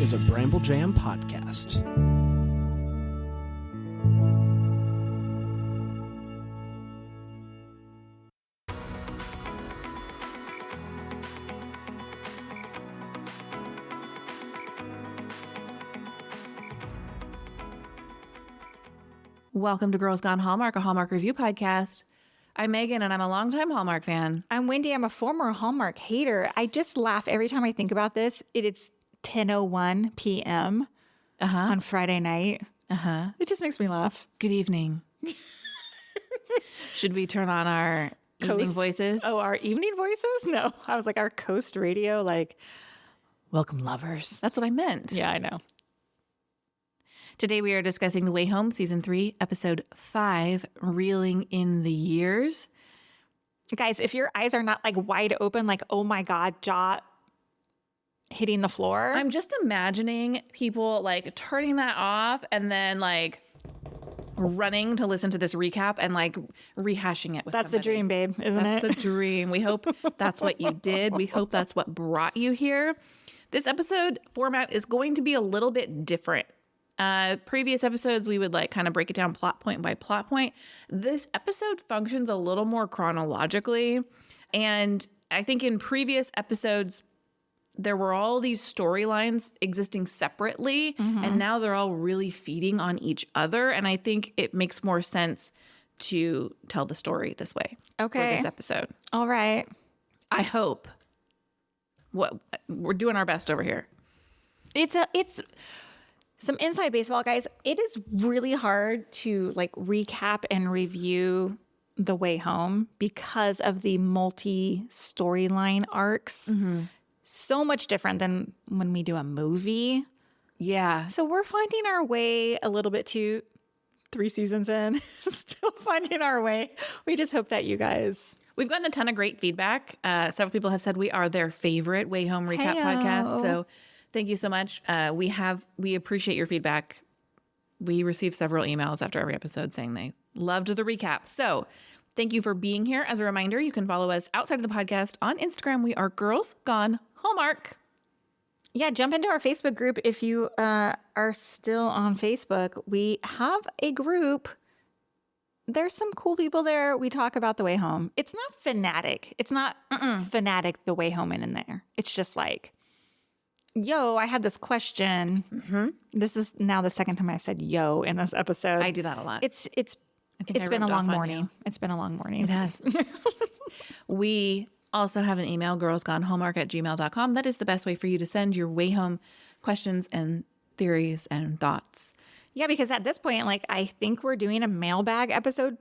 is a Bramble Jam podcast. Welcome to Girls Gone Hallmark, a Hallmark review podcast. I'm Megan, and I'm a longtime Hallmark fan. I'm Wendy. I'm a former Hallmark hater. I just laugh every time I think about this. It is 10:01 p.m. On Friday night. It just makes me laugh. Good evening. Should we turn on our evening voices? Oh, our evening voices? No. I was like, our Coast radio, like, welcome lovers. That's what I meant. Yeah, I know. Today we are discussing The Way Home, Season 3, Episode 5, Reeling in the Years. Guys, if your eyes are not like wide open, like, oh my God, jaw hitting the floor. I'm just imagining people like turning that off and then like running to listen to this recap and like rehashing it with That's somebody. the dream, babe, isn't it? That's the dream. We hope that's what you did. We hope that's what brought you here. This episode format is going to be a little bit different. Previous episodes, we would like kind of break it down plot point by plot point. This episode functions a little more chronologically. And I think in previous episodes, there were all these storylines existing separately, and now they're all really feeding on each other. And I think it makes more sense to tell the story this way for this episode. All right. I hope. We're doing our best over here. It's some inside baseball, guys. It is really hard to like recap and review The Way Home because of the multi-storyline arcs. So much different than when we do a movie. Yeah. So we're finding our way a little bit to 3 seasons in, still finding our way. We just hope that you guys... We've gotten a ton of great feedback. Several people have said we are their favorite Way Home recap podcast. So thank you so much. We appreciate your feedback. We receive several emails after every episode saying they loved the recap. So thank you for being here. As a reminder, you can follow us outside of the podcast on Instagram. We are Girls Gone Hallmark. Yeah, jump into our Facebook group if you are still on Facebook. We have a group. There's some cool people there. We talk about The Way Home. It's not fanatic. It's not fanatic The Way Home in there. It's just like, yo, I had this question. This is now the second time I've said yo in this episode. I do that a lot. It's been a long morning. It's been a long morning. It has. We also have an email, girlsgonehallmark@gmail.com. That is the best way for you to send your Way Home questions and theories and thoughts. Yeah, because at this point, like, I think we're doing a mailbag episode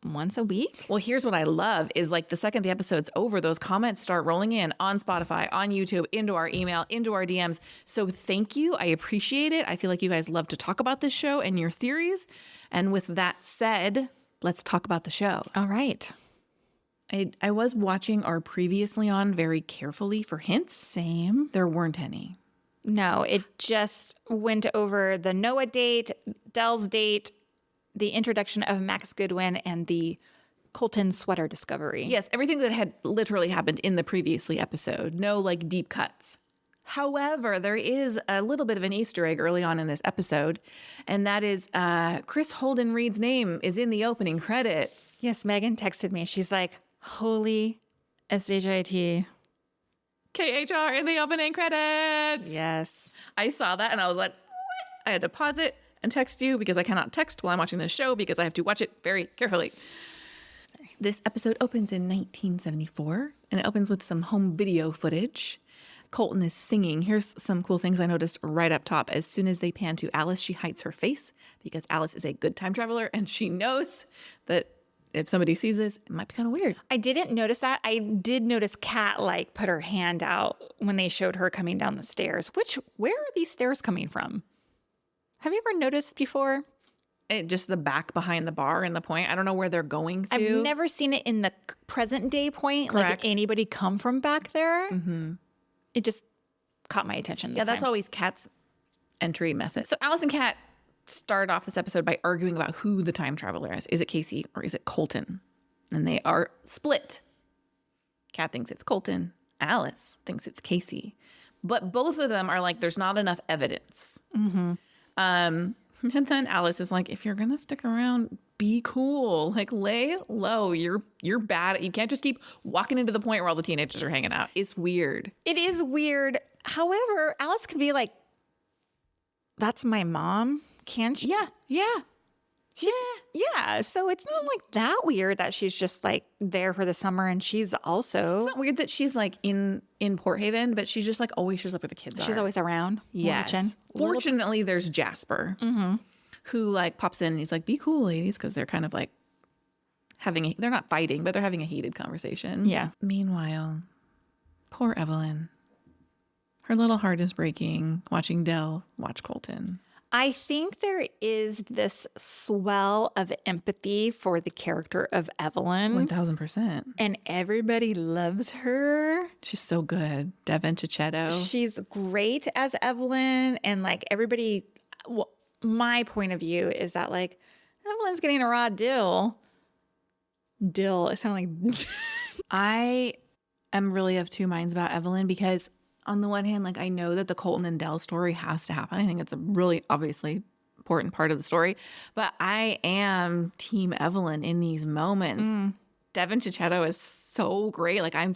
once a week. Well, here's what I love is like the second the episode's over, those comments start rolling in on Spotify, on YouTube, into our email, into our DMs. So thank you. I appreciate it. I feel like you guys love to talk about this show and your theories. And with that said, let's talk about the show. All right. I was watching our previously on very carefully for hints. Same. There weren't any. No, it just went over the Noah date, Dell's date, the introduction of Max Goodwin, and the Colton sweater discovery. Yes, everything that had literally happened in the previously episode. No like deep cuts. However, there is a little bit of an Easter egg early on in this episode, and that is Chris Holden Reed's name is in the opening credits. Yes, Megan texted me. She's like, holy SHIT. KHR in the opening credits. Yes. I saw that and I was like, what? I had to pause it and text you because I cannot text while I'm watching this show because I have to watch it very carefully. This episode opens in 1974 and it opens with some home video footage. Colton is singing. Here's some cool things I noticed right up top. As soon as they pan to Alice, she hides her face because Alice is a good time traveler and she knows that if somebody sees this, it might be kind of weird. I didn't notice that. I did notice Kat like put her hand out when they showed her coming down the stairs. Where are these stairs coming from? Have you ever noticed before? Just the back behind the bar and the point. I don't know where they're going to. I've never seen it in the present day point. Correct. Like anybody come from back there. It just caught my attention this time. That's always Kat's entry method. So Alice and Kat start off this episode by arguing about who the time traveler is. Is it Casey or is it Colton? And they are split. Kat thinks it's Colton. Alice thinks it's Casey. But both of them are like, there's not enough evidence. And then Alice is like, if you're gonna stick around, be cool. Like, lay low. You're bad. You can't just keep walking into the point where all the teenagers are hanging out. It's weird. It is weird. However, Alice could be like, that's my mom. Can she? Yeah. Yeah. So it's not like that weird that she's just like there for the summer and she's also. It's not weird that she's like in Port Haven, but she's just like always shows up where the kids are. She's always around. Yes. Watching. Fortunately, there's Jasper, who like pops in and he's like, be cool, ladies, because they're kind of like they're not fighting, but they're having a heated conversation. Yeah. Meanwhile, poor Evelyn. Her little heart is breaking watching Dell watch Colton. I think there is this swell of empathy for the character of Evelyn. 1000%. And everybody loves her. She's so good. Devin Chichetto. She's great as Evelyn. And like everybody, well, my point of view is that like Evelyn's getting a raw deal. It sounded like. I am really of two minds about Evelyn because on the one hand, like I know that the Colton and Dell story has to happen. I think it's a really obviously important part of the story, but I am team Evelyn in these moments. Devin Chichetto is so great. Like I'm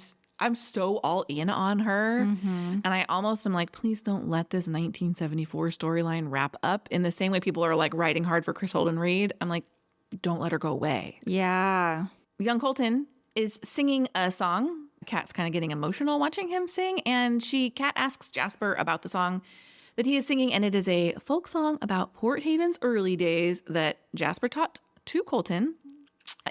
so all in on her. And I almost am like, please don't let this 1974 storyline wrap up in the same way people are like writing hard for Chris Holden Reed. I'm like, don't let her go away. Yeah. Young Colton is singing a song. Kat's kind of getting emotional watching him sing. And Kat asks Jasper about the song that he is singing. And it is a folk song about Port Haven's early days that Jasper taught to Colton.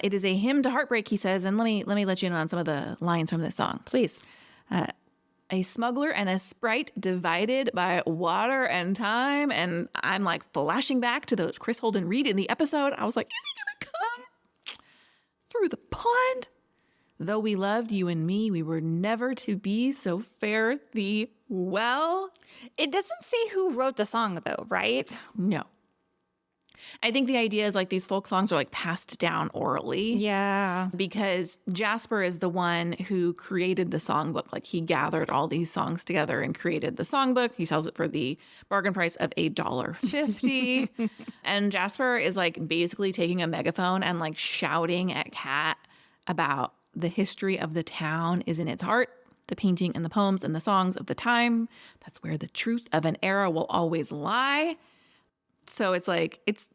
It is a hymn to heartbreak, he says. And let me let you in on some of the lines from this song. Please. A smuggler and a sprite divided by water and time. And I'm like flashing back to those Chris Holden Reed in the episode. I was like, is he going to come through the pond? Though we loved you and me, we were never to be, so fare thee well. It doesn't say who wrote the song though, right? No. I think the idea is like these folk songs are like passed down orally. Yeah. Because Jasper is the one who created the songbook. Like he gathered all these songs together and created the songbook. He sells it for the bargain price of $1.50. And Jasper is like basically taking a megaphone and like shouting at Kat about the history of the town is in its heart, the painting and the poems and the songs of the time. That's where the truth of an era will always lie. So it's like, it's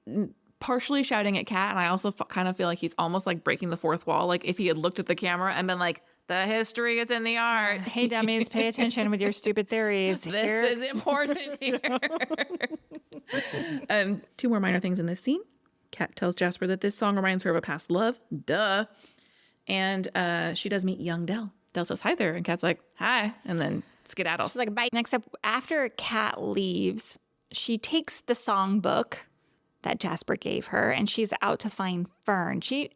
partially shouting at Kat. And I also kind of feel like he's almost like breaking the fourth wall. Like if he had looked at the camera and been like, the history is in the art. Hey, dummies, pay attention with your stupid theories. This is important here. Two more minor things in this scene. Kat tells Jasper that this song reminds her of a past love. Duh. And she does meet young Dell. Dell says hi there. And Kat's like, hi. And then skedaddles. She's like, bye. Next up, after Kat leaves, she takes the songbook that Jasper gave her and she's out to find Fern. She's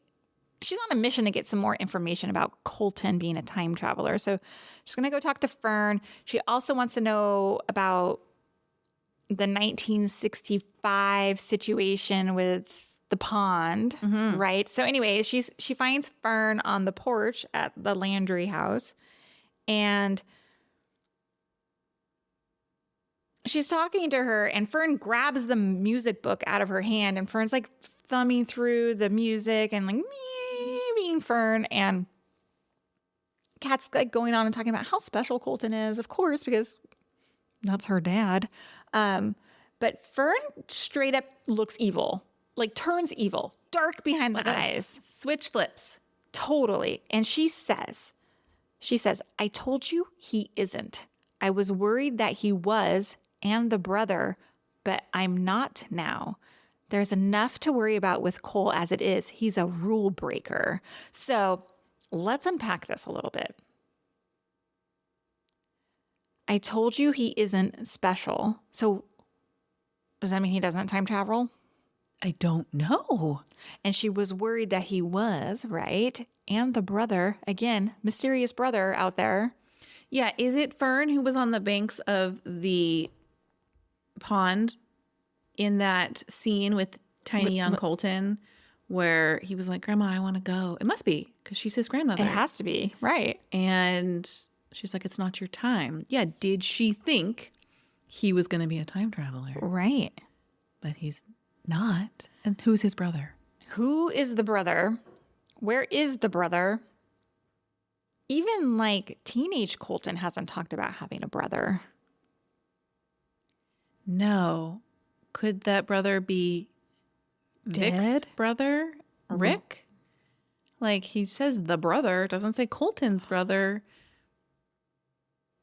on a mission to get some more information about Colton being a time traveler. So she's going to go talk to Fern. She also wants to know about the 1965 situation with the pond, right? So anyway, she finds Fern on the porch at the Landry house and she's talking to her and Fern grabs the music book out of her hand and Fern's like thumbing through the music and like being Fern and Kat's like going on and talking about how special Colton is, of course, because that's her dad. But Fern straight up looks evil. Like turns evil, dark behind the eyes. Switch flips. Totally. And she says, I told you he isn't. I was worried that he was and the brother, but I'm not now. There's enough to worry about with Cole as it is. He's a rule breaker. So let's unpack this a little bit. I told you he isn't special. So does that mean he doesn't time travel? I don't know. And she was worried that he was, right? And the brother, again, mysterious brother out there. Yeah, is it Fern who was on the banks of the pond in that scene with tiny young Colton where he was like, Grandma, I want to go? It must be because she's his grandmother. It has to be, right? And She's like, it's not your time. Yeah, did she think he was going to be a time traveler? Right. But he's not. And who's his brother? Who is the brother? Where is the brother? Even like teenage Colton hasn't talked about having a brother. No. Could that brother be Vic's Dead? brother? Rick? Like, he says the brother, doesn't say Colton's brother.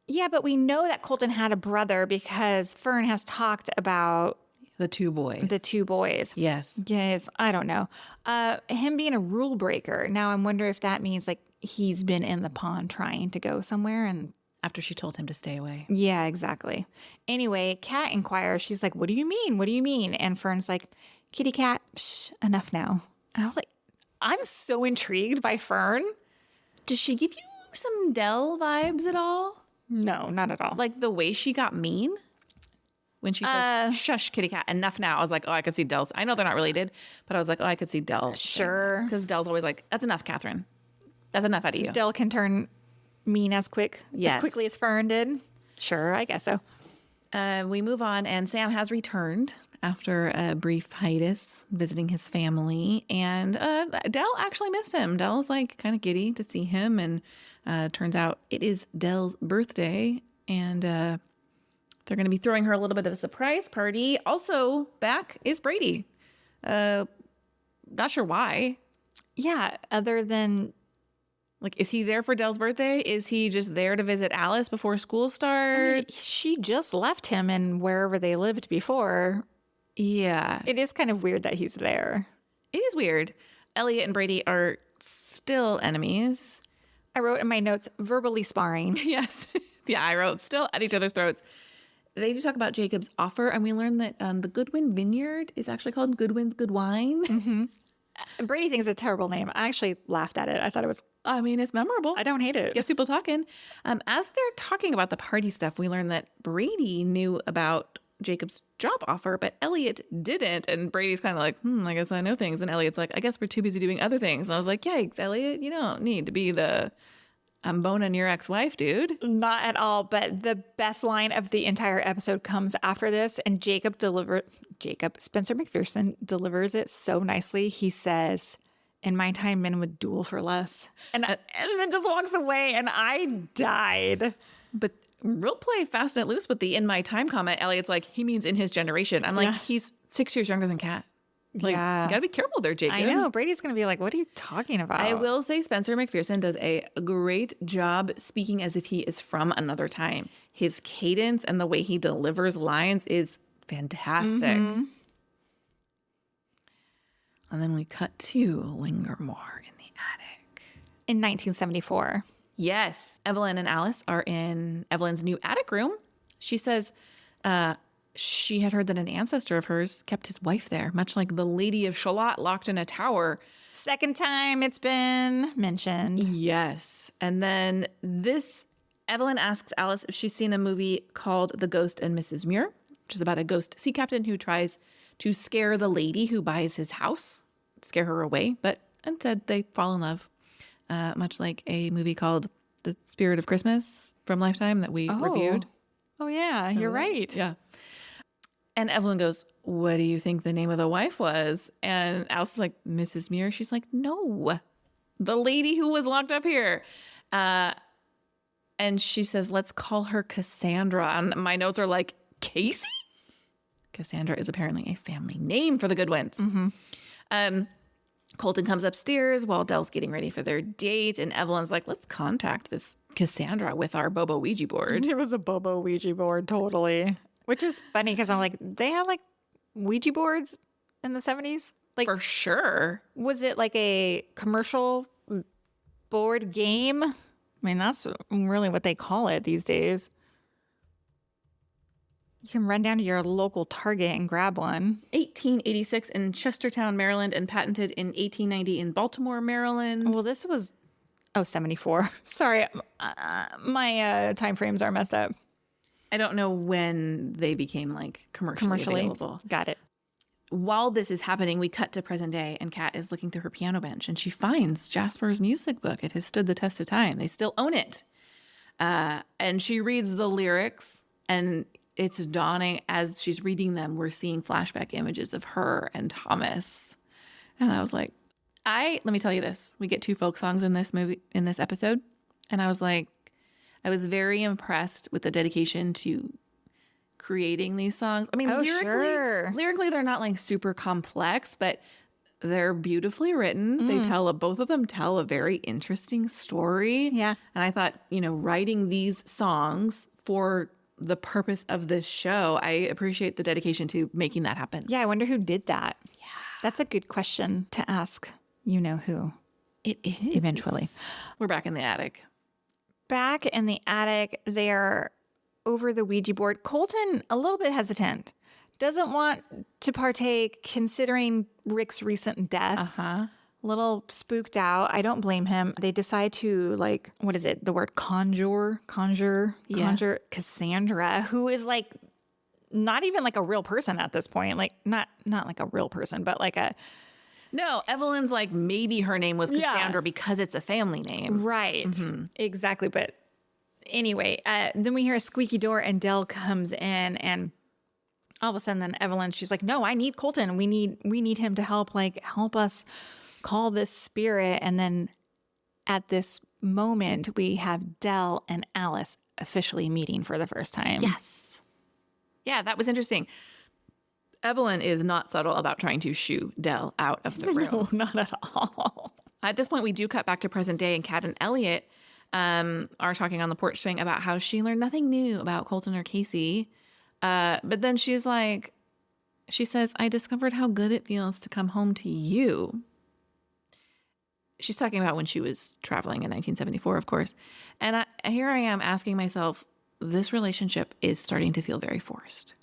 Yeah, but we know that Colton had a brother because Fern has talked about The two boys. the two boys. Yes. Yes, I don't know. Him being a rule breaker. Now I'm wondering if that means like he's been in the pond trying to go somewhere and After she told him to stay away. yeah, exactly. Anyway, Kat inquires. She's like, "What do you mean? What do you mean?" And Fern's like, "Kitty cat, shh, enough now." And I was like, I'm so intrigued by Fern. Does she give you some Dell vibes at all? No, not at all. Like the way she got mean? When she says, shush, kitty cat, enough now. I was like, oh, I could see Dell's. I know they're not related, but I was like, oh, I could see Dell. Sure. Because Dell's always like, that's enough, Catherine. That's enough out of you. Dell can turn mean as Yes. quickly as Fern did. Sure, I guess so. We move on, and Sam has returned after a brief hiatus, visiting his family. And Dell actually missed him. Dell's like kind of giddy to see him. And turns out it is Dell's birthday. And they're going to be throwing her a little bit of a surprise party. Also, back is Brady. Not sure why. Yeah, other than Like, is he there for Dell's birthday? Is he just there to visit Alice before school starts? she just left him in wherever they lived before. Yeah. It is kind of weird that he's there. It is weird. Elliot and Brady are still enemies. I wrote in my notes, verbally sparring. Yes. Yeah, I wrote still at each other's throats. They do talk about Jacob's offer, and we learned that the Goodwin Vineyard is actually called Goodwin's Good Wine. Brady thinks it's a terrible name. I actually laughed at it. I thought it was, I mean, it's memorable. I don't hate it. Gets people talking. As they're talking about the party stuff, we learned that Brady knew about Jacob's job offer, but Elliot didn't. And Brady's kind of like, I guess I know things. And Elliot's like, I guess we're too busy doing other things. And I was like, yikes, Elliot, you don't need to be the I'm boning your ex-wife, dude. Not at all, but the best line of the entire episode comes after this, and Spencer McPherson delivers it so nicely. He says, "In my time, men would duel for less," and then just walks away, and I died. But real play fast and loose with the in my time comment. Elliot's like, he means in his generation. I'm like, Yeah. he's 6 years younger than Kat. Like, Yeah. you gotta be careful there, Jacob. I know Brady's gonna be like, "What are you talking about?" I will say Spencer McPherson does a great job speaking as if he is from another time. His cadence and the way he delivers lines is fantastic. And then we cut to linger more in the attic. in 1974. Yes, Evelyn and Alice are in Evelyn's new attic room. She says she had heard that an ancestor of hers kept his wife there, much like the Lady of Shalott locked in a tower. Second time it's been mentioned. Yes. And then Evelyn asks Alice if she's seen a movie called The Ghost and Mrs. Muir, which is about a ghost sea captain who tries to scare the lady who buys his house, scare her away, but instead they fall in love, much like a movie called The Spirit of Christmas from Lifetime that we reviewed. Oh yeah, you're right. Yeah. And Evelyn goes, what do you think the name of the wife was? And Alice is like, Mrs. Muir. She's like, no, the lady who was locked up here. And she says, let's call her Cassandra. And my notes are like, Casey? Cassandra is apparently a family name for the Goodwins. Colton comes upstairs while Dell's getting ready for their date. And Evelyn's like, let's contact this Cassandra with our Bobo Ouija board. It was a Bobo Ouija board, totally. Which is funny because I'm like, they had like Ouija boards in the 70s? Like, For sure. was it like a commercial board game? I mean, that's really what they call it these days. You can run down to your local Target and grab one. 1886 in Chestertown, Maryland, and patented in 1890 in Baltimore, Maryland. Well, this was 74. Sorry, my time frames are messed up. I don't know when they became like commercially available. Got it. While this is happening, we cut to present day, and Kat is looking through her piano bench, and she finds Jasper's music book. It has stood the test of time. They still own it. And she reads the lyrics, and it's dawning as she's reading them. We're seeing flashback images of her and Thomas. And I was like, let me tell you this. We get 2 folk songs in this episode. And I was like, I was very impressed with the dedication to creating these songs. I mean, lyrically, they're not like super complex, but they're beautifully written. Both of them tell a very interesting story. Yeah. And I thought, writing these songs for the purpose of this show, I appreciate the dedication to making that happen. Yeah, I wonder who did that. Yeah. That's a good question to ask. You know who. It is. Eventually. We're back in the attic. Back in the attic, they're over the Ouija board. Colton, a little bit hesitant, doesn't want to partake considering Rick's recent death. Uh-huh. A little spooked out. I don't blame him. They decide to what is it? The word conjure Cassandra, who is not even like a real person at this point. Like not like a real person, but like a... No, Evelyn's like, maybe her name was Cassandra because it's a family name. Right. Mm-hmm. Exactly. But anyway, then we hear a squeaky door and Del comes in, and all of a sudden then Evelyn, she's like, no, I need Colton. We need him to help us call this spirit. And then at this moment, we have Del and Alice officially meeting for the first time. Yes. Yeah, that was interesting. Evelyn is not subtle about trying to shoo Del out of the room. No, not at all. At this point, we do cut back to present day, and Kat and Elliot are talking on the porch swing about how she learned nothing new about Colton or Casey. But then she says, I discovered how good it feels to come home to you. She's talking about when she was traveling in 1974, of course. And here I am asking myself, this relationship is starting to feel very forced.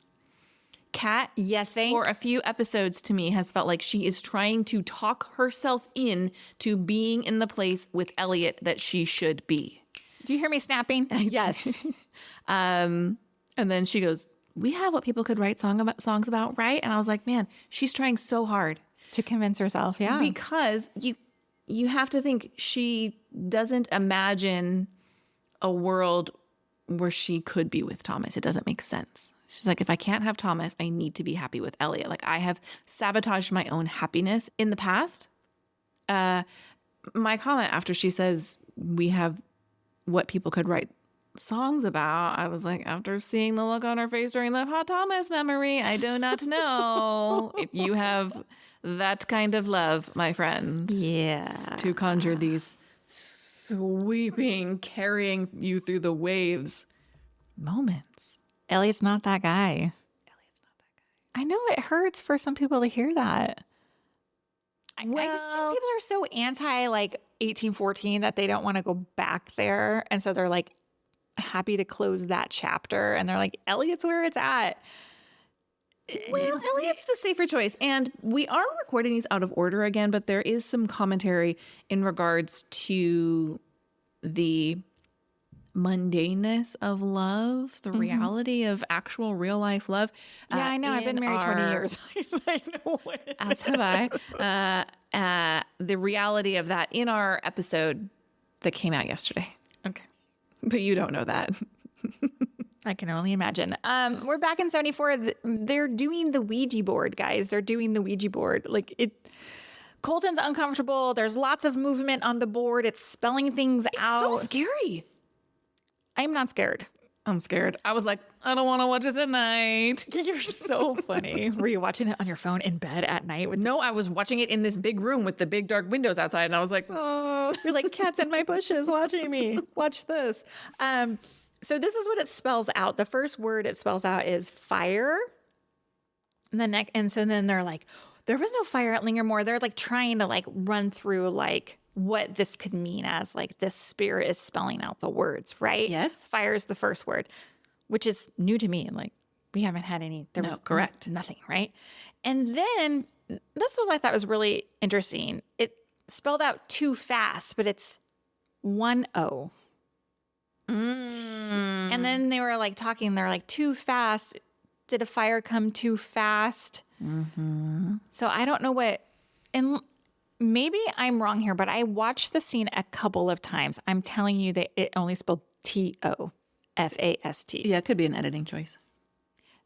Kat, for a few episodes to me, has felt like she is trying to talk herself in to being in the place with Elliot that she should be. Do you hear me snapping? Yes. And then she goes, we have what people could write songs about, right? And I was like, man, she's trying so hard. To convince herself, yeah. Because you have to think she doesn't imagine a world where she could be with Thomas. It doesn't make sense. She's like, if I can't have Thomas, I need to be happy with Elliot. Like, I have sabotaged my own happiness in the past. My comment after she says we have what people could write songs about, I was like, after seeing the look on her face during the Hot Thomas memory, I do not know if you have that kind of love, my friend. Yeah. To conjure these sweeping, carrying you through the waves moments. Elliot's not that guy. I know it hurts for some people to hear that. I just think people are so anti 1814 that they don't want to go back there. And so they're like happy to close that chapter. And they're like, Elliot's where it's at. Well, Elliot's the safer choice. And we are recording these out of order again, but there is some commentary in regards to the mundaneness of love, the reality of actual real life love. Yeah, I know. I've been married 20 years. I know what it as have I. The reality of that in our episode that came out yesterday. Okay. But you don't know that. I can only imagine. We're back in 74. They're doing the Ouija board, guys. They're doing the Ouija board. Colton's uncomfortable. There's lots of movement on the board. It's spelling things out. It's so scary. I'm not scared. I'm scared. I was like, I don't want to watch this at night. You're so funny. Were you watching it on your phone in bed at night? No, I was watching it in this big room with the big dark windows outside. And I was like, oh. You're like, cats in my bushes watching me. Watch this. So this is what it spells out. The first word it spells out is fire. And so then they're like, there was no fire at Lingermore. They're trying to run through what this could mean as this spirit is spelling out the words, right? Yes. Fire is the first word, which is new to me. We haven't had any. There was correct. Nothing, right? And then this was, I thought was really interesting. It spelled out too fast, but it's 1-0. And then they were talking, they're too fast. Did a fire come too fast? Mm-hmm. So I don't know and maybe I'm wrong here, but I watched the scene a couple of times. I'm telling you that it only spelled T-O-F-A-S-T. Yeah, it could be an editing choice.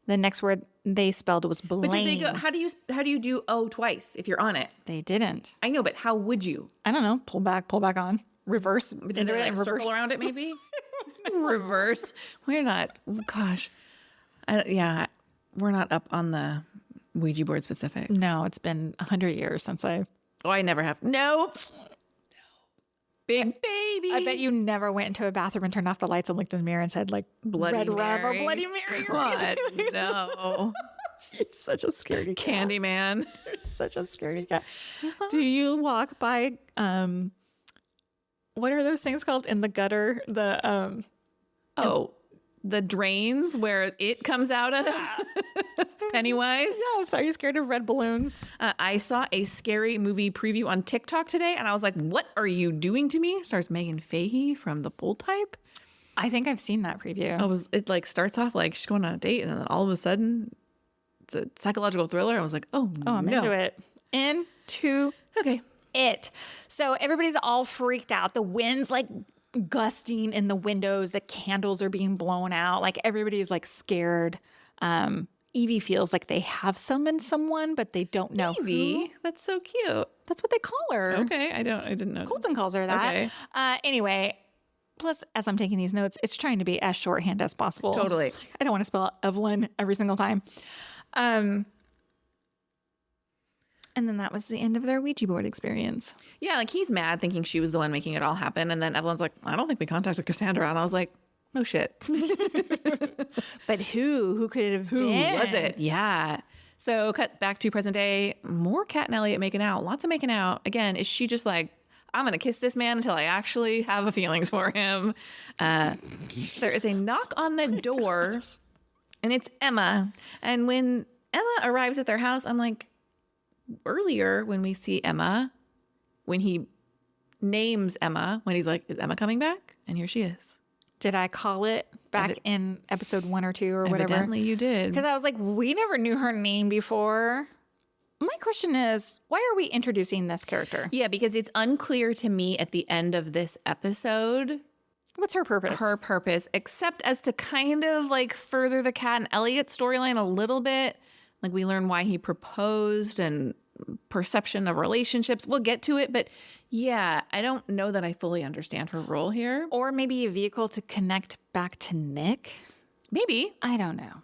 The next word they spelled was blame. But did they go? How do you do O twice if you're on it? They didn't. I know, but how would you? I don't know. Pull back on. Reverse. Did they like circle around it maybe? Reverse. We're not. Gosh. We're not up on the Ouija board specific. No, it's been 100 years since I never have. Nope. Big baby. I bet you never went into a bathroom and turned off the lights and looked in the mirror and said like Bloody red rum or Mary. Bloody Mary. God, no. You're such a scaredy cat. Candyman. You're such a scaredy cat. Do you walk by what are those things called in the gutter? The the drains where it comes out of. Pennywise. Yes. Are you scared of red balloons? I saw a scary movie preview on TikTok today, and I was like, "What are you doing to me?" Stars Megan Fahey from The Bold Type. I think I've seen that preview. It like starts off like she's going on a date, and then all of a sudden, it's a psychological thriller. I was like, "Oh, I'm no. into it. Into Okay. it. So everybody's all freaked out. The wind's like gusting in the windows. The candles are being blown out. Like everybody's like scared. Evie feels like they have summoned someone, but they don't know who. Evie, that's so cute. That's what they call her. Okay, I didn't know. Colton calls her that. Okay. Anyway, plus as I'm taking these notes, it's trying to be as shorthand as possible. Totally. I don't want to spell out Evelyn every single time. And then that was the end of their Ouija board experience. Yeah, like he's mad thinking she was the one making it all happen. And then Evelyn's like, I don't think we contacted Cassandra. And I was like, no shit. But who could it have Who been? was it? Yeah. So cut back to present day. More Kat and Elliot making out. Lots of making out. Again, is she just like, I'm going to kiss this man until I actually have feelings for him? There is a knock on the door, and it's Emma. And when Emma arrives at their house, I'm like, earlier when we see Emma, when he names Emma, when he's like, is Emma coming back? And here she is. Did I call it back in episode 1 or 2 or whatever? Evidently you did. Because I was like, we never knew her name before. My question is, why are we introducing this character? Yeah, because it's unclear to me at the end of this episode What's her purpose? her purpose, except as to kind of like further the Kat and Elliot storyline a little bit. Like we learn why he proposed and perception of relationships. We'll get to it, but yeah, I don't know that I fully understand her role here. Or maybe a vehicle to connect back to Nick? Maybe. I don't know.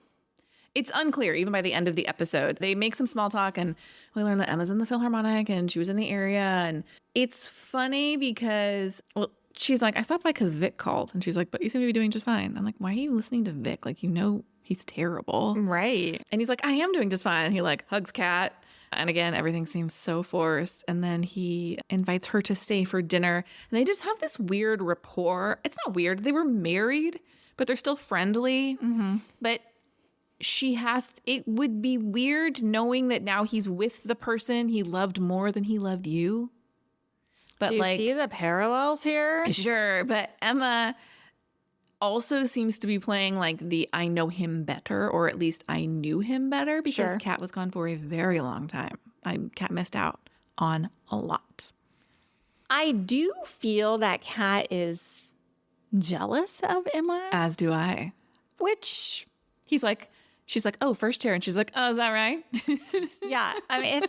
It's unclear even by the end of the episode. They make some small talk and we learn that Emma's in the Philharmonic and she was in the area. And it's funny because, well, she's like, I stopped by because Vic called. And she's like, but you seem to be doing just fine. I'm like, why are you listening to Vic? Like, you know, he's terrible. Right. And he's like, I am doing just fine. And he like hugs Kat. And again, everything seems so forced. And then he invites her to stay for dinner. And they just have this weird rapport. It's not weird. They were married, but they're still friendly. Mm-hmm. But it would be weird knowing that now he's with the person he loved more than he loved you. But Do you like, see the parallels here? sure. But Emma also seems to be playing like the I know him better, or at least I knew him better, because Sure. Kat was gone for a very long time. Kat missed out on a lot. I do feel that Kat is jealous of Emma, As do I. which, She's like, oh, first chair. And she's like, oh, is that right? yeah, I mean,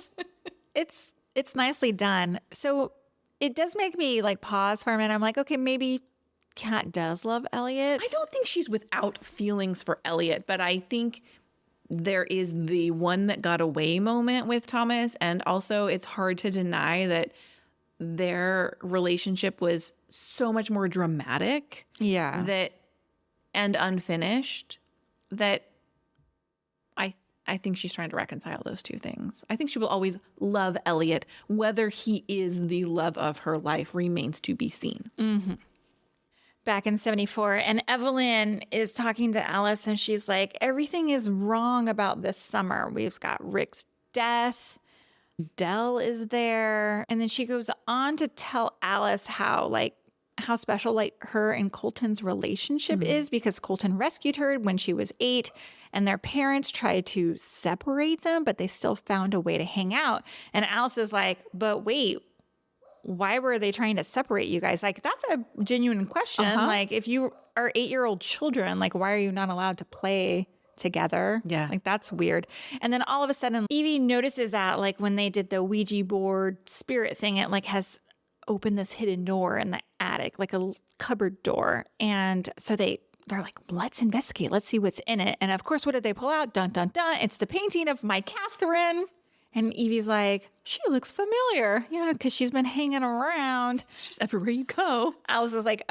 it's nicely done. So it does make me like pause for a minute. I'm like, okay, maybe Kat does love Elliot. I don't think she's without feelings for Elliot, but I think there is the one that got away moment with Thomas. And also it's hard to deny that their relationship was so much more dramatic Yeah. and unfinished that I think she's trying to reconcile those two things. I think she will always love Elliot. Whether he is the love of her life remains to be seen. Back in 74, and Evelyn is talking to Alice, and she's like, everything is wrong about this summer. We've got Rick's death. Dell is there. And then she goes on to tell Alice how special like her and Colton's relationship is, because Colton rescued her when she was 8 and their parents tried to separate them, but they still found a way to hang out. And Alice is like, but wait, why were they trying to separate you guys? Like, that's a genuine question. Like, if you are 8-year-old children, like, why are you not allowed to play together? Yeah. Like, that's weird. And then all of a sudden, Evie notices that, like, when they did the Ouija board spirit thing, it like has opened this hidden door in the attic, like a cupboard door. And so they're like, let's investigate. Let's see what's in it. And of course, what did they pull out? Dun, dun, dun. It's the painting of my Catherine. And Evie's like, she looks familiar. Yeah, because she's been hanging around. She's everywhere you go. Alice is like,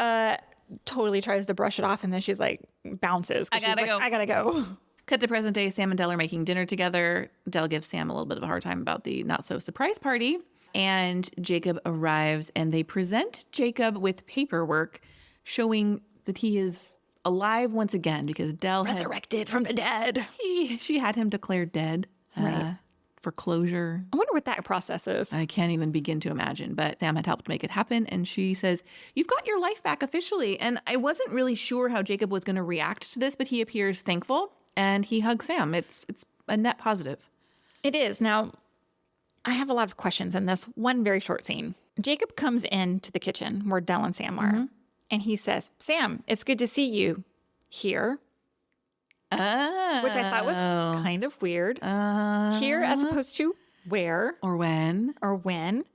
totally tries to brush it off. And then she's like, bounces. I gotta go. I gotta go. Cut to present day. Sam and Dell are making dinner together. Dell gives Sam a little bit of a hard time about the not so surprise party. And Jacob arrives and they present Jacob with paperwork showing that he is alive once again because Dell Resurrected from the dead. she had him declared dead. Right. For closure. I wonder what that process is. I can't even begin to imagine, but Sam had helped make it happen. And she says, you've got your life back officially. And I wasn't really sure how Jacob was going to react to this, but he appears thankful and he hugs Sam. It's a net positive. It is. Now, I have a lot of questions in this one very short scene. Jacob comes into the kitchen where Dell and Sam are, and he says, Sam, it's good to see you here. Which I thought was kind of weird. Here as opposed to where Or when. or when.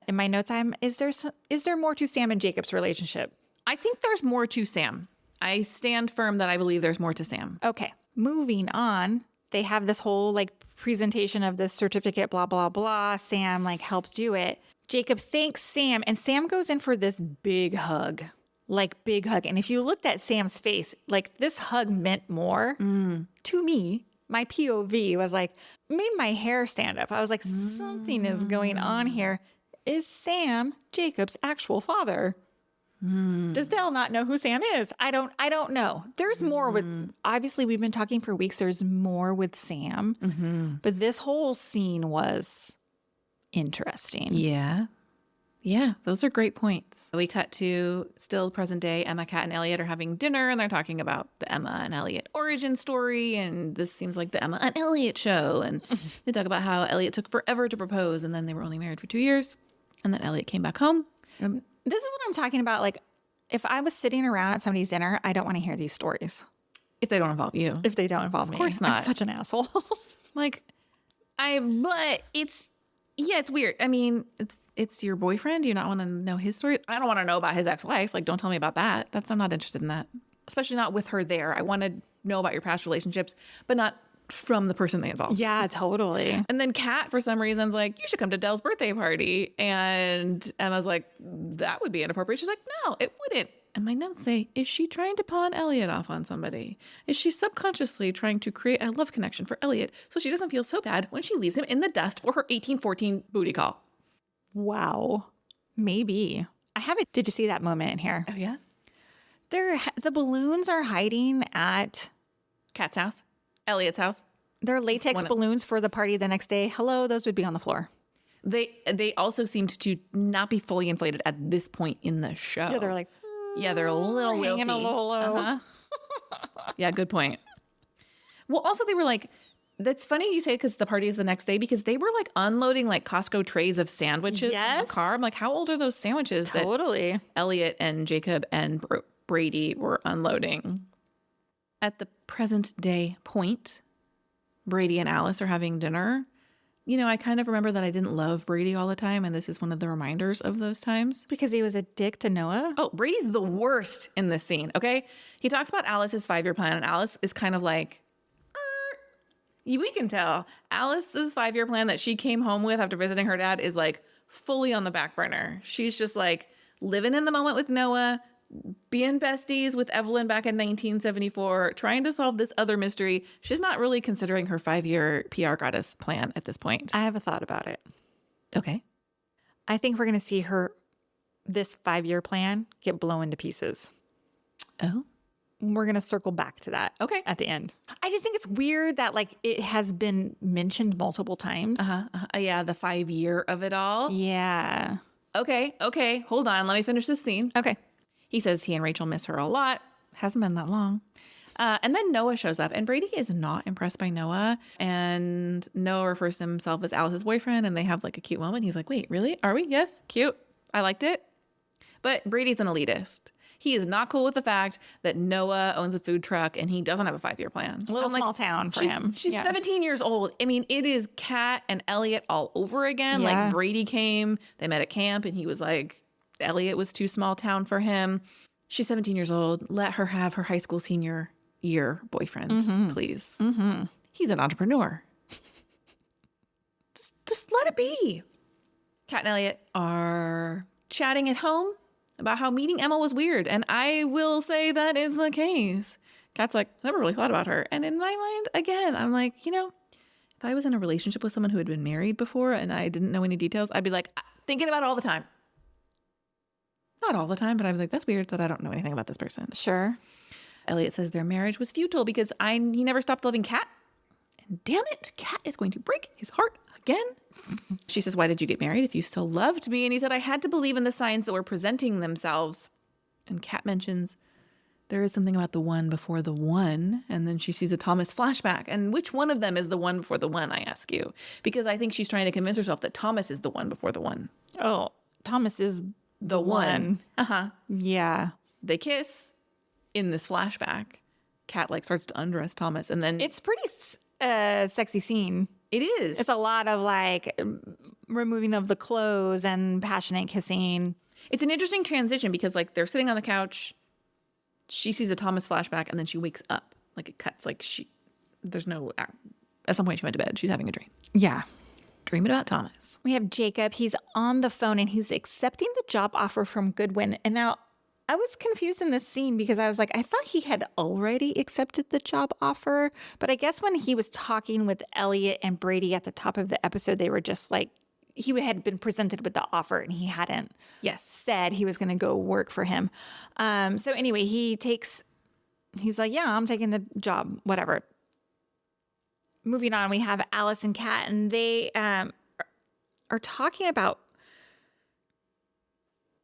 In my notes, is there more to Sam and Jacob's relationship? I think there's more to Sam. I stand firm that I believe there's more to Sam. Okay, moving on. They have this whole like presentation of this certificate, blah, blah, blah. Sam like helped do it. Jacob thanks Sam and Sam goes in for this big hug. Like big hug. And if you looked at Sam's face, like this hug meant more to me. My POV was like, made my hair stand up. I was like, something is going on here. Is Sam Jacob's actual father? Does Dell not know who Sam is? I don't know. There's more with, obviously we've been talking for weeks. There's more with Sam, but this whole scene was interesting. Yeah, those are great points. We cut to still present day. Emma, Kat, and Elliot are having dinner and they're talking about the Emma and Elliot origin story. And this seems like the Emma and Elliot show. And they talk about how Elliot took forever to propose and then they were only married for 2 years. And then Elliot came back home. This is what I'm talking about. Like, if I was sitting around at somebody's dinner, I don't want to hear these stories. If they don't involve you. If they don't involve me. Of course not. I'm such an asshole. But it's weird. I mean, it's your boyfriend. Do you not want to know his story? I don't want to know about his ex-wife. Like, don't tell me about that. I'm not interested in that. Especially not with her there. I want to know about your past relationships, but not from the person they involved. Yeah, totally. And then Kat, for some reason, is like, you should come to Dell's birthday party. And Emma's like, that would be inappropriate. She's like, no, it wouldn't. And my notes say, is she trying to pawn Elliot off on somebody? Is she subconsciously trying to create a love connection for Elliot so she doesn't feel so bad when she leaves him in the dust for her 1814 booty call? Wow. Maybe. I haven't. Did you see that moment in here? Oh, yeah? The balloons are hiding at Kat's house? Elliot's house? their latex balloons for the party the next day. Hello, those would be on the floor. They also seemed to not be fully inflated at this point in the show. Yeah, they're like, yeah, they're a little hanging wilty. a little low. Yeah, good point. Well, also they were like, that's funny you say because the party is the next day because they were like unloading like Costco trays of sandwiches in the car. I'm like, how old are those sandwiches Totally. that Elliot and Jacob and Brady were unloading? At the present day point, Brady and Alice are having dinner. You know, I kind of remember that I didn't love Brady all the time, and this is one of the reminders of those times. Because he was a dick to Noah? Oh, Brady's the worst in this scene, okay? He talks about Alice's 5-year plan, and Alice is kind of like, we can tell. Alice's 5-year plan that she came home with after visiting her dad is like fully on the back burner. She's just like living in the moment with Noah, being besties with Evelyn back in 1974, trying to solve this other mystery. She's not really considering her 5-year PR goddess plan at this point. I have a thought about it. Okay. I think we're going to see this 5-year plan get blown to pieces. Oh. We're going to circle back to that. Okay. At the end. I just think it's weird that like it has been mentioned multiple times. Yeah, the 5-year of it all. Yeah. Okay. Hold on. Let me finish this scene. Okay. He says he and Rachel miss her a lot. Hasn't been that long. And then Noah shows up, and Brady is not impressed by Noah. And Noah refers to himself as Alice's boyfriend, and they have like a cute moment. He's like, wait, really? Are we? Yes. Cute. I liked it. But Brady's an elitist. He is not cool with the fact that Noah owns a food truck and he doesn't have a 5-year plan. A little small town for him. She's 17 years old. I mean, it is Kat and Elliot all over again. Yeah. Like Brady came, they met at camp, and he was like, Elliot was too small town for him. She's 17 years old. Let her have her high school senior year boyfriend, please. Mm-hmm. He's an entrepreneur. Just let it be. Kat and Elliot are chatting at home about how meeting Emma was weird. And I will say that is the case. Kat's like, I never really thought about her. And in my mind, again, I'm like, if I was in a relationship with someone who had been married before and I didn't know any details, I'd be like, thinking about it all the time. Not all the time, but I'd be like, that's weird that I don't know anything about this person. Sure. Elliot says their marriage was futile because he never stopped loving Kat. And damn it, Kat is going to break his heart again. She says, why did you get married if you still loved me? And he said, I had to believe in the signs that were presenting themselves. And Kat mentions there is something about the one before the one. And then she sees a Thomas flashback. And which one of them is the one before the one, I ask you? Because I think she's trying to convince herself that Thomas is the one before the one. Oh, Thomas is The one. Uh-huh. Yeah. They kiss in this flashback. Kat starts to undress Thomas. And then It's pretty sexy scene. it is. It's a lot of removing of the clothes and passionate kissing. It's an interesting transition because they're sitting on the couch. She sees a Thomas flashback and then she wakes up. It cuts. There's no, at some point she went to bed. She's having a dream. Yeah. Dreaming about Thomas. We have Jacob. He's on the phone and he's accepting the job offer from Goodwin. And now I was confused in this scene because I was like, I thought he had already accepted the job offer. But I guess when he was talking with Elliot and Brady at the top of the episode, they were just he had been presented with the offer and he hadn't said he was going to go work for him. So anyway, he's like, yeah, I'm taking the job, whatever. Moving on, we have Alice and Kat, and they are talking about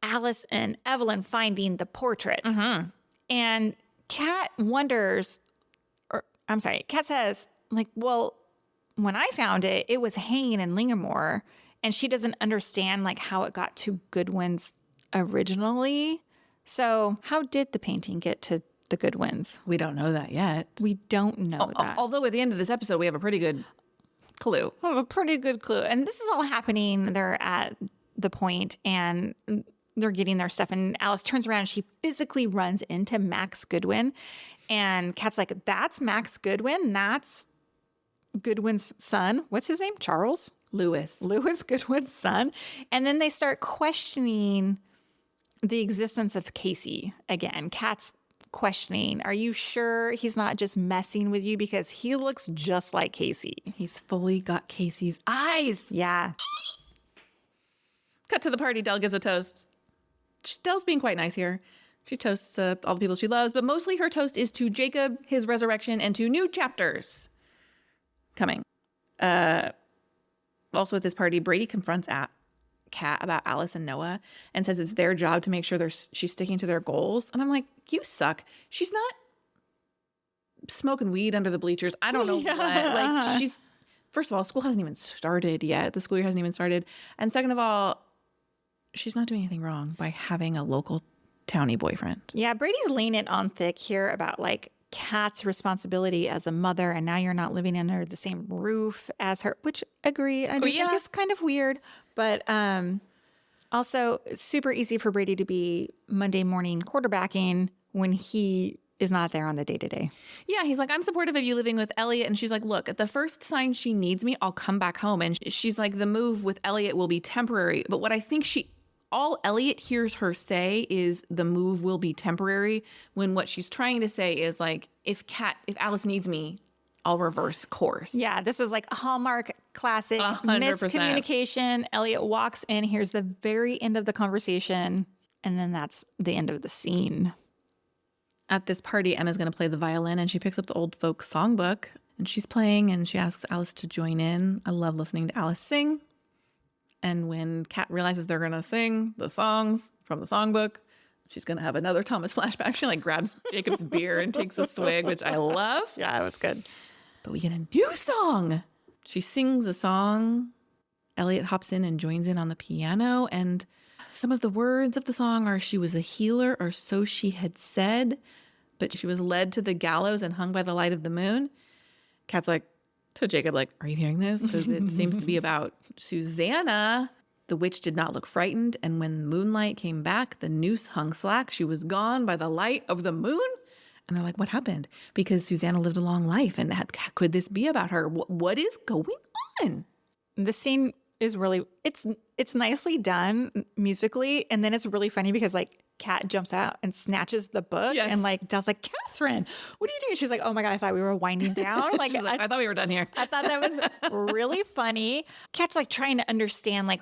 Alice and Evelyn finding the portrait. Mm-hmm. And Kat wonders, Kat says, well, when I found it, it was hanging in Lingamore, and she doesn't understand how it got to Goodwin's originally. So how did the painting get to the Goodwins? We don't know that yet. We don't know that. Although at the end of this episode, we have a pretty good clue. A pretty good clue. And this is all happening. They're at the point and they're getting their stuff. And Alice turns around and she physically runs into Max Goodwin. And Kat's like, that's Max Goodwin? That's Goodwin's son? What's his name? Charles? Lewis Goodwin's son. And then they start questioning the existence of Casey again. Kat's questioning, are you sure he's not just messing with you because he looks just like Casey? He's fully got Casey's eyes. Yeah. Cut to the party. Del gives a toast. Del's being quite nice here. She toasts all the people she loves, but mostly her toast is to Jacob, his resurrection, and to new chapters coming. Also at this party, Brady confronts Kat about Alice and Noah and says it's their job to make sure she's sticking to their goals. And I'm like, you suck. She's not smoking weed under the bleachers. I don't know what. She's, first of all, school hasn't even started yet. The school year hasn't even started. And second of all, she's not doing anything wrong by having a local townie boyfriend. Yeah, Brady's laying it on thick here about Kat's responsibility as a mother, and now you're not living under the same roof as her, which I do think is kind of weird, but also super easy for Brady to be Monday morning quarterbacking when he is not there on the day-to-day. Yeah, he's like, I'm supportive of you living with Elliot. And she's like, look, at the first sign she needs me, I'll come back home. And she's like, the move with Elliot will be temporary. But what I think all Elliot hears her say is the move will be temporary, when what she's trying to say is if Alice needs me, I'll reverse course. Yeah, this was a Hallmark classic 100%. Miscommunication. Elliot walks in, here's the very end of the conversation, and then that's the end of the scene. At this party, Emma's going to play the violin, and she picks up the old folk songbook, and she's playing, and she asks Alice to join in. I love listening to Alice sing. And when Kat realizes they're going to sing the songs from the songbook, she's going to have another Thomas flashback. She grabs Jacob's beer and takes a swig, which I love. Yeah, it was good. But we get a new song. She sings a song. Elliot hops in and joins in on the piano. And Some of the words of the song are, she was a healer, or so she had said, but she was led to the gallows and hung by the light of the moon. Kat's like, to Jacob, like, are you hearing this? Because it seems to be about Susanna. The witch did not look frightened, and when moonlight came back, the noose hung slack. She was gone by the light of the moon. And they're like, what happened? Because Susanna lived a long life, and could this be about her? What is going on? This scene is really, it's nicely done musically, and then it's really funny because like Kat jumps out and snatches the book, Yes. and like Dell's like, Catherine, what are you doing? She's like, oh my God, I thought we were winding down. Like, She's like, I thought we were done here. I thought that was really funny. Kat's like trying to understand, like,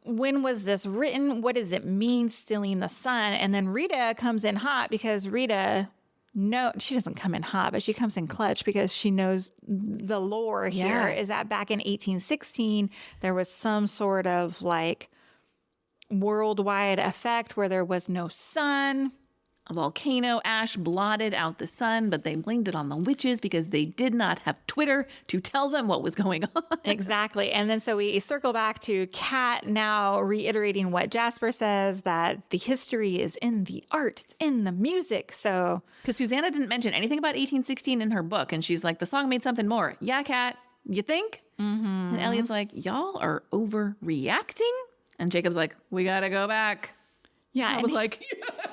when was this written? What does it mean, stealing the sun? And then Rita comes in hot because Rita, no, she doesn't come in hot, but she comes in clutch because she knows the lore here is that back in 1816, there was some sort of like worldwide effect where there was no sun. A volcano ash blotted out the sun, but they blamed it on the witches because they did not have Twitter to tell them what was going on. Exactly. And then so we circle back to Kat now reiterating what Jasper says, that the history is in the art, it's in the music. So Because Susanna didn't mention anything about 1816 in her book, and she's like, the song made something more. Yeah, Kat, you think? Mm-hmm. And Elliot's like, y'all are overreacting? And Jacob's like, we gotta go back. yeah, I and was like,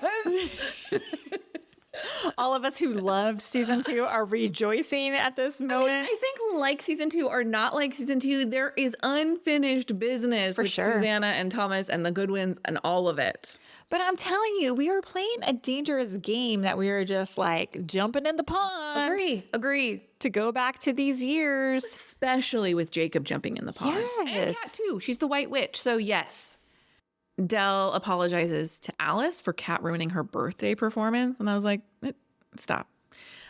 yes. all of us who loved season 2 are rejoicing at this moment. I think like season 2 or not like season 2, there is unfinished business with sure. Susanna and Thomas and the Goodwins and all of it. But I'm telling you, we are playing a dangerous game that we are just like jumping in the pond Agree. to go back to these years. Especially with Jacob jumping in the pond. And Yes. Kat too. She's the white witch. So yes. Dell apologizes to Alice for Kat ruining her birthday performance. And I was like, stop.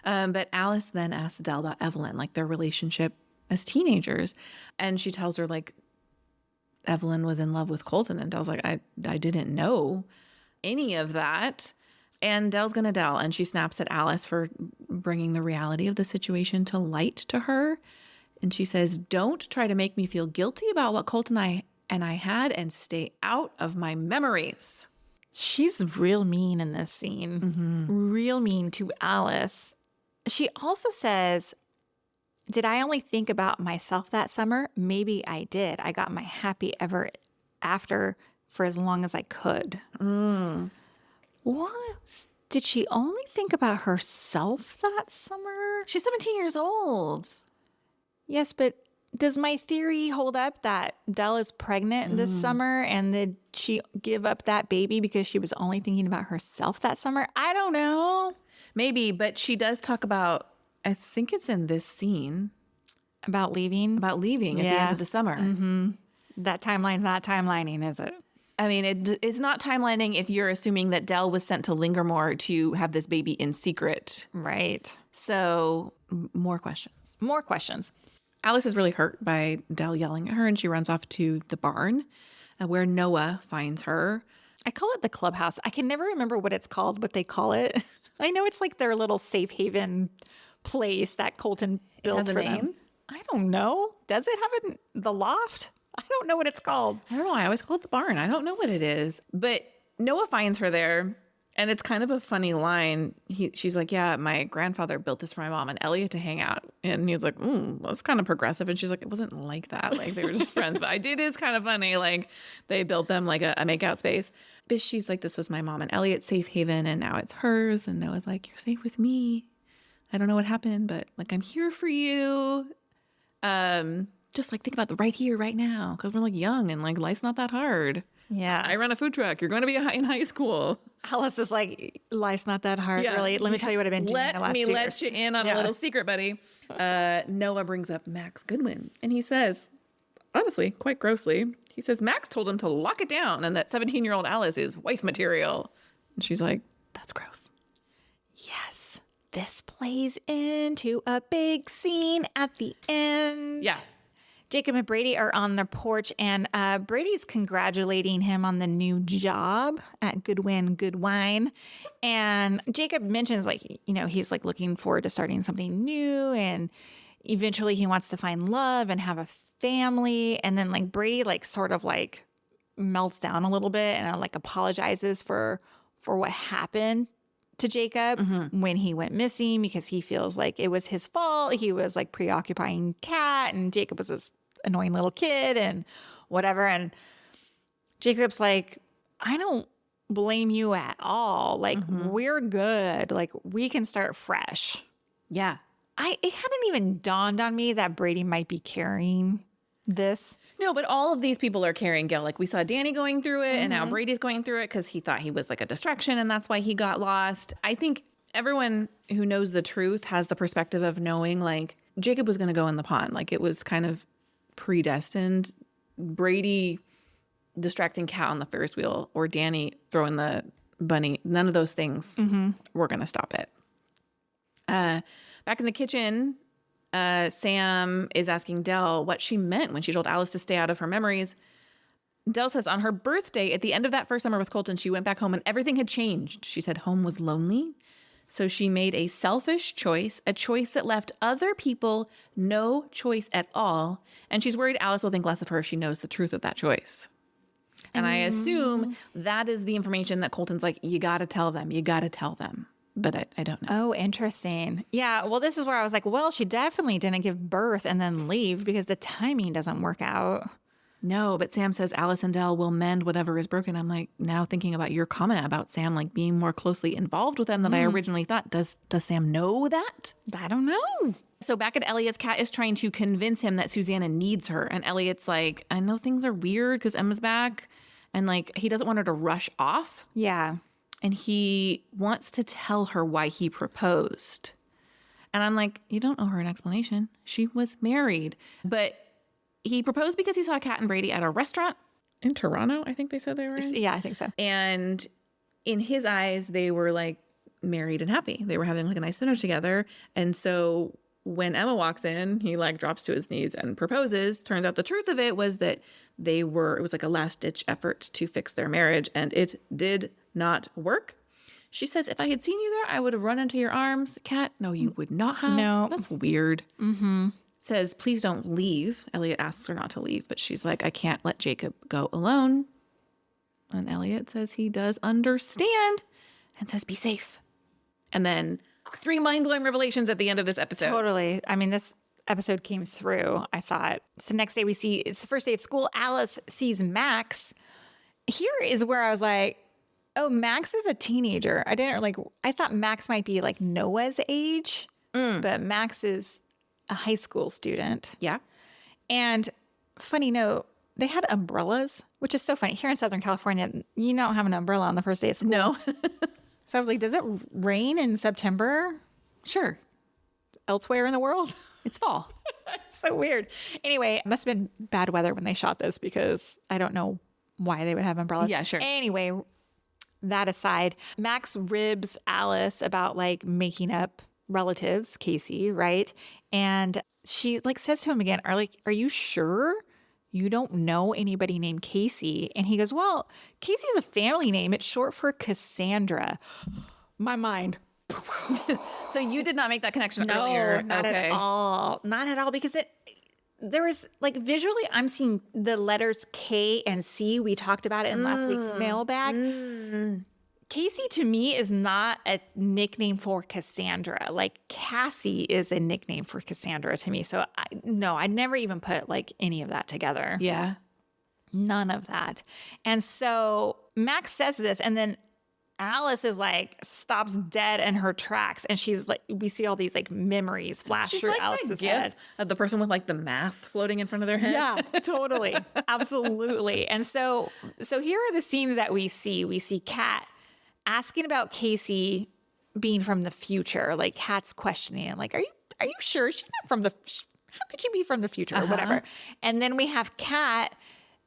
But Alice then asks Dell about Evelyn, like their relationship as teenagers. And she tells her like Evelyn was in love with Colton. And Dell's like, I didn't know any of that. And Dell's going to Dell. And she snaps at Alice for bringing the reality of the situation to light to her. And she says, don't try to make me feel guilty about what Colton and I had, and stay out of my memories. She's real mean in this scene. Real mean to Alice. She also says, did I only think about myself that summer? Maybe I did. I got my happy ever after for as long as I could. What? Did she only think about herself that summer? She's 17 years old. Yes, but does my theory hold up that Dell is pregnant this summer, and did she give up that baby because she was only thinking about herself that summer? I don't know. Maybe, but she does talk about, I think it's in this scene, About leaving? about leaving at the end of the summer. That timeline's not timelining, is it? I mean, it's not timelining if you're assuming that Dell was sent to Lingermore to have this baby in secret. Right. So, more questions. More questions. Alice is really hurt by Dell yelling at her, and she runs off to the barn where Noah finds her. I call it the clubhouse. I can never remember what it's called, what they call it. I know it's like their little safe haven place that Colton built has a for name? them. I don't know. Does it have the loft? I don't know what it's called. I don't know. I always call it the barn. I don't know what it is. But Noah finds her there, and it's kind of a funny line. She's like, yeah, my grandfather built this for my mom and Elliot to hang out. And he's like, that's kind of progressive. And she's like, it wasn't like that. Like, they were just friends. But it is kind of funny. Like, they built them like a makeout space. But she's like, this was my mom and Elliot's safe haven, and now it's hers. And Noah's like, you're safe with me. I don't know what happened, but like, I'm here for you. Just like think about the right here, right now. Because we're like young and like life's not that hard. Yeah. I run a food truck. You're going to be in high school. Alice is like, life's not that hard, Yeah. really. Let me tell you what I've been doing the last 2 years. Let you in on a little secret, buddy. Noah brings up Max Goodwin, and he says, honestly, quite grossly, he says Max told him to lock it down and that 17-year-old Alice is wife material. And she's like, that's gross. Yes. This plays into a big scene at the end. Yeah. Jacob and Brady are on the porch, and Brady's congratulating him on the new job at Goodwin Good Wine. And Jacob mentions, like, you know, he's like looking forward to starting something new, and eventually he wants to find love and have a family. And then like Brady like sort of like melts down a little bit and like apologizes for what happened to Jacob when he went missing, because he feels like it was his fault. He was like preoccupying Kat, and Jacob was this annoying little kid and whatever. And Jacob's like, I don't blame you at all. Like, we're good. Like, we can start fresh. Yeah. It hadn't even dawned on me that Brady might be carrying this. No, but all of these people are carrying guilt. Like we saw Danny going through it, and now Brady's going through it because he thought he was like a distraction, and that's why he got lost. I think everyone who knows the truth has the perspective of knowing like Jacob was going to go in the pond. Like it was kind of predestined. Brady distracting Kat on the Ferris wheel or Danny throwing the bunny. None of those things were going to stop it. Back in the kitchen, Sam is asking Del what she meant when she told Alice to stay out of her memories. Del says on her birthday, at the end of that first summer with Colton, she went back home and everything had changed. She said home was lonely. So she made a selfish choice, a choice that left other people no choice at all. And she's worried Alice will think less of her if she knows the truth of that choice. And I assume that is the information that Colton's like, you got to tell them. You got to tell them. But I don't know. Oh, interesting. Yeah. Well, this is where I was like, well, she definitely didn't give birth and then leave because the timing doesn't work out. No, but Sam says Alice and Del will mend whatever is broken. I'm like, now thinking about your comment about Sam like being more closely involved with them than I originally thought. Does Sam know that? I don't know. So back at Elliot's, Kat is trying to convince him that Susanna needs her. And Elliot's like, I know things are weird because Emma's back. And like, he doesn't want her to rush off. Yeah. And he wants to tell her why he proposed. And I'm like, you don't owe her an explanation. She was married. But he proposed because he saw Kat and Brady at a restaurant in Toronto, I think they said they were in. Yeah, I think so. And in his eyes, they were like married and happy. They were having like a nice dinner together. And so when Emma walks in, he like drops to his knees and proposes. Turns out the truth of it was that it was like a last ditch effort to fix their marriage. And it did not work. She says, if I had seen you there, I would have run into your arms. Kat, no, you would not have. No. That's weird. Says, please don't leave. Elliot asks her not to leave, but she's like, I can't let Jacob go alone. And Elliot says he does understand and says, be safe. And then 3 mind-blowing revelations at the end of this episode. Totally. I mean, this episode came through, I thought. So next day it's the first day of school. Alice sees Max. Here is where I was like, oh, Max is a teenager. I thought Max might be like Noah's age, but Max is a high school student. Yeah. And funny note, they had umbrellas, which is so funny. Here in Southern California, you don't have an umbrella on the first day of school. No. So I was like, does it rain in September Sure. elsewhere in the world? It's fall. It's so weird. Anyway, it must have been bad weather when they shot this because I don't know why they would have umbrellas. Yeah, sure. Anyway, that aside, Max ribs Alice about like making up relatives, Casey, right? And she like says to him again, are you sure you don't know anybody named Casey? And he goes, well, Casey's a family name. It's short for Cassandra. My mind. So you did not make that connection earlier. Not at all. Not at all, because there was like visually, I'm seeing the letters K and C. We talked about it in last week's mailbag. Casey to me is not a nickname for Cassandra. Like Cassie is a nickname for Cassandra to me. So I never even put like any of that together. Yeah. None of that. And so Max says this, and then Alice is like stops dead in her tracks, and she's like, we see all these like memories flash She's through like Alice's the head. gif of the person with like the math floating in front of their head. Yeah, totally. Absolutely. And so here are the scenes that we see. We see Kat asking about Casey being from the future. Like Kat's questioning it. Like, are you sure she's not from how could she be from the future or whatever? And then we have Kat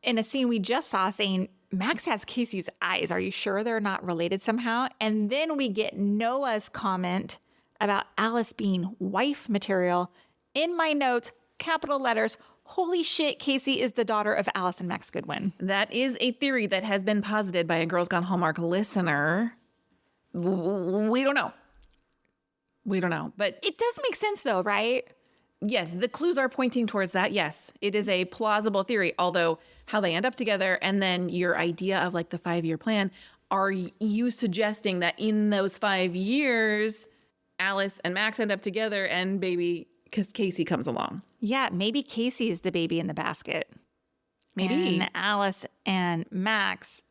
in a scene we just saw saying, Max has Casey's eyes. Are you sure they're not related somehow? And then we get Noah's comment about Alice being wife material. In my notes, capital letters, holy shit, Casey is the daughter of Alice and Max Goodwin. That is a theory that has been posited by a Girls Gone Hallmark listener. We don't know. But It does make sense though, right? Yes, the clues are pointing towards that. Yes, it is a plausible theory, although how they end up together and then your idea of like the 5-year plan, are you suggesting that in those 5 years, Alice and Max end up together and baby Casey comes along? Yeah, maybe Casey is the baby in the basket. Maybe. And Alice and Max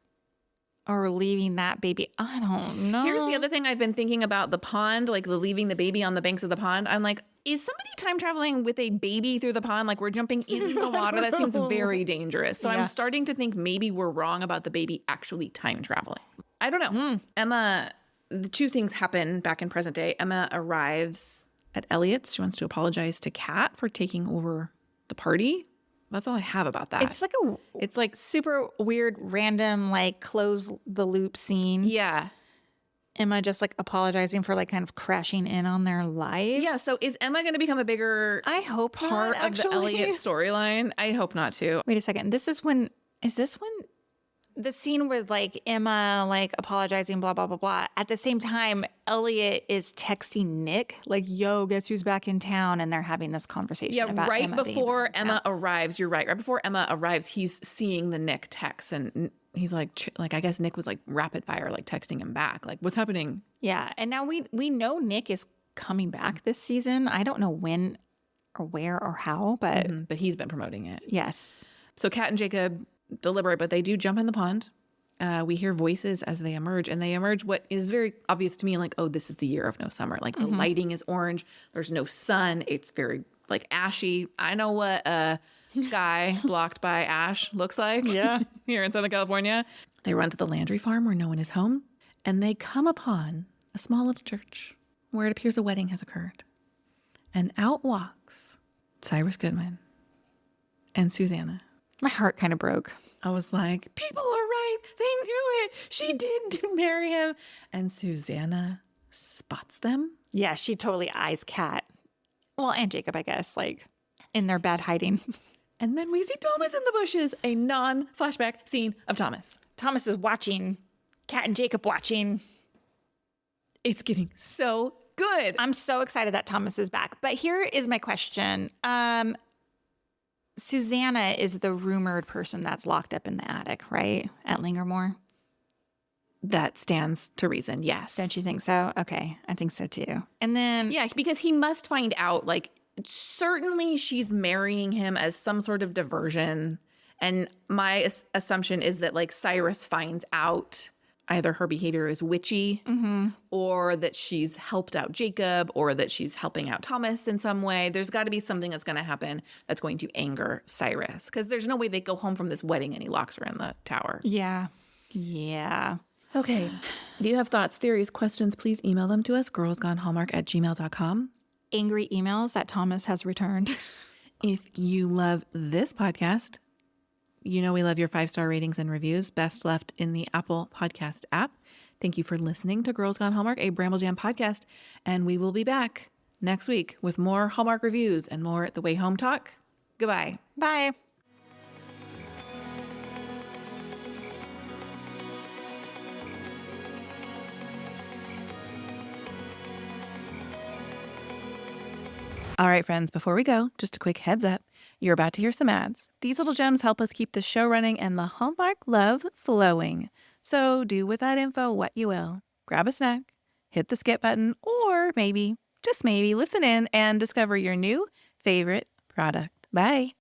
are leaving that baby. I don't know. Here's the other thing I've been thinking about the pond, like the leaving the baby on the banks of the pond. I'm like, is somebody time traveling with a baby through the pond? Like we're jumping in the water. That seems very dangerous. So I'm starting to think maybe we're wrong about the baby actually time traveling. I don't know. Emma, the two things happen back in present day. Emma arrives at Elliot's. She wants to apologize to Kat for taking over the party. That's all I have about that. It's like super weird, random, like close the loop scene. Yeah. Emma just like apologizing for like kind of crashing in on their lives. Yeah. So is Emma going to become a bigger I hope part not, of the Elliot storyline? I hope not too. Wait a second. Is this when the scene with like Emma like apologizing, blah, blah, blah, blah. At the same time, Elliot is texting Nick like, yo, guess who's back in town? And they're having this conversation. Yeah, about right Emma before being Emma arrives, you're right. Right before Emma arrives, he's seeing the Nick text and he's like I guess Nick was like rapid fire, like texting him back. Like, what's happening? Yeah. And now we know Nick is coming back this season. I don't know when or where or how, but But he's been promoting it. yes. So Kat and Jacob deliberate, but they do jump in the pond. We hear voices as they emerge, and they emerge what is very obvious to me, like, oh, this is the year of no summer. Like the lighting is orange. There's no sun. It's very like ashy. I know what sky blocked by ash looks like. Yeah. Here in Southern California. They run to the Landry farm where no one is home, and they come upon a small little church where it appears a wedding has occurred. And out walks Cyrus Goodman and Susanna. My heart kind of broke. I was like, people are right. They knew it. She did marry him. And Susanna spots them. Yeah, she totally eyes Kat. Well, and Jacob, I guess, like in their bad hiding. And then we see Thomas in the bushes, a non-flashback scene of Thomas. Thomas is watching, Kat and Jacob watching. It's getting so good. I'm so excited that Thomas is back. But here is my question. Susanna is the rumored person that's locked up in the attic, right? At Lingermore? That stands to reason, yes. Don't you think so? Okay, I think so too. And then... Yeah, because he must find out, like, certainly she's marrying him as some sort of diversion. And my assumption is that, like, Cyrus finds out either her behavior is witchy or that she's helped out Jacob or that she's helping out Thomas in some way. There's got to be something that's going to happen that's going to anger Cyrus because there's no way they go home from this wedding and he locks her in the tower. Yeah. Yeah. Okay. If you have thoughts, theories, questions, please email them to us, girlsgonehallmark@gmail.com. Angry emails that Thomas has returned. If you love this podcast, you know we love your 5-star ratings and reviews, best left in the Apple Podcast app. Thank you for listening to Girls Gone Hallmark, a Bramble Jam podcast, and we will be back next week with more Hallmark reviews and more The Way Home talk. Goodbye. Bye. All right, friends, before we go, just a quick heads up. You're about to hear some ads. These little gems help us keep the show running and the Hallmark love flowing. So do with that info what you will. Grab a snack, hit the skip button, or maybe, just maybe, listen in and discover your new favorite product. Bye.